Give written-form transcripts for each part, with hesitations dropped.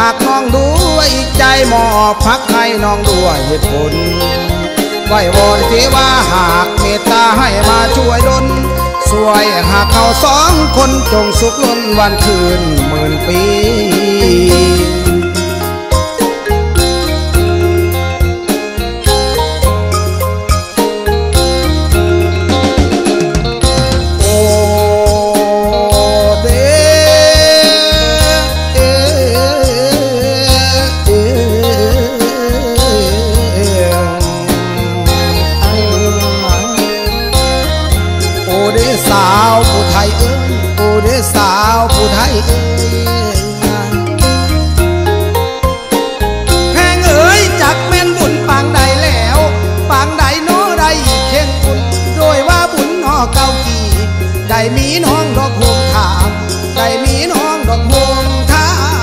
ากน้องด้วยใจมอบพักให้น้องด้วยเหตุผลไหว้วอนเทวาหากเมตตาให้มาช่วยดลสวยหากเขาสองคนจงสุขล้นวันคืนหมื่นปีสาวผู้ไทยเอ้ยโอ้เด้อสาวผู้ไทยเอ้ยแพงเอ้ยจักแม่นบุญปางใดแล้วปางใดโน้ได้เข่งบุญโดยว่าบุญนอเก่ากี่ได้มีน้องดอกโฮมทางได้มีน้องดอกโฮมทาง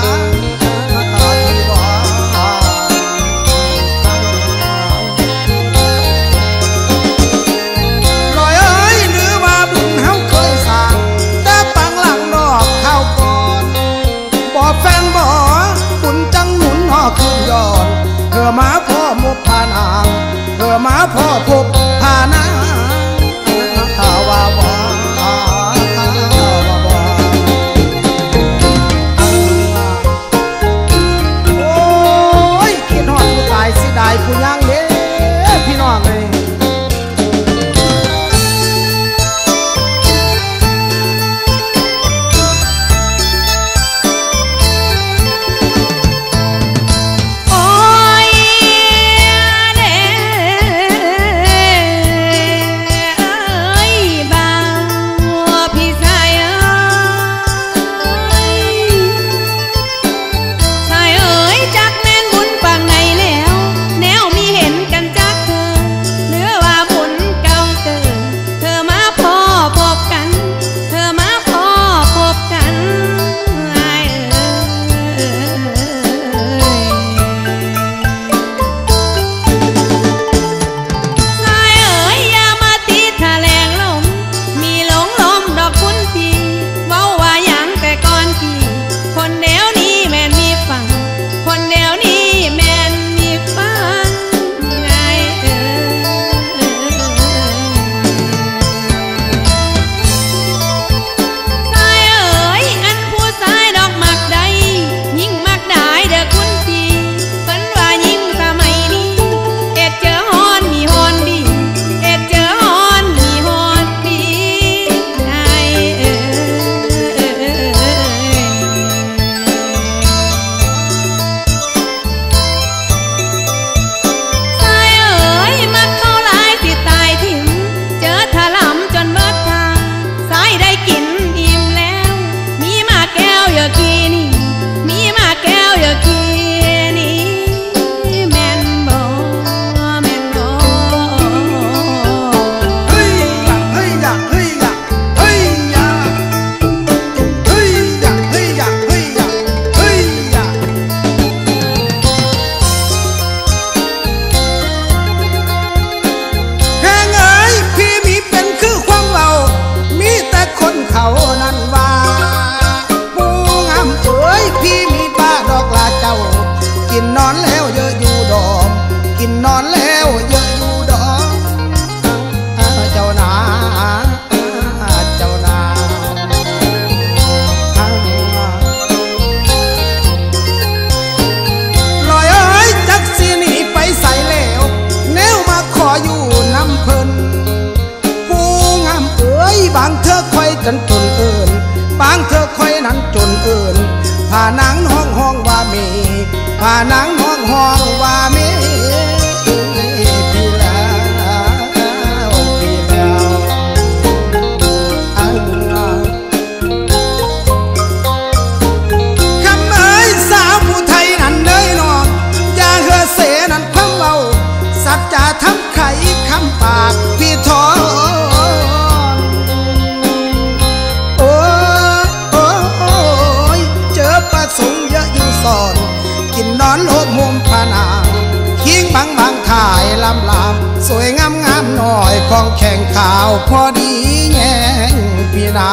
คืนย้อนเพื่อมาพ่อมบพานางเพื่อมาพ่อพบพานางว่าโอ้ยคิดฮอดผู้ตายสิได้ผู้ยังเด้พี่น้องเลยบางเธอคอยจนจนเอิญบางเธอคอยนั้นจนเอิญพานางห้องห้องว่ามีพานางห้องห้องว่ามีพี่แล้วพี่แล้วคำเอ้ยสาวผู้ไทยนั้นเด้ยน้องอย่าเหือเสนั้นคำเบาสัจจะทำไข่คำปากพี่ทอสูงเยอะอยู่สอนกินนอนโลบมุมผานางคิงบางถ่ายลำสวยงามหน่อยของแข่งข่าวพอดีแง่งพี่นา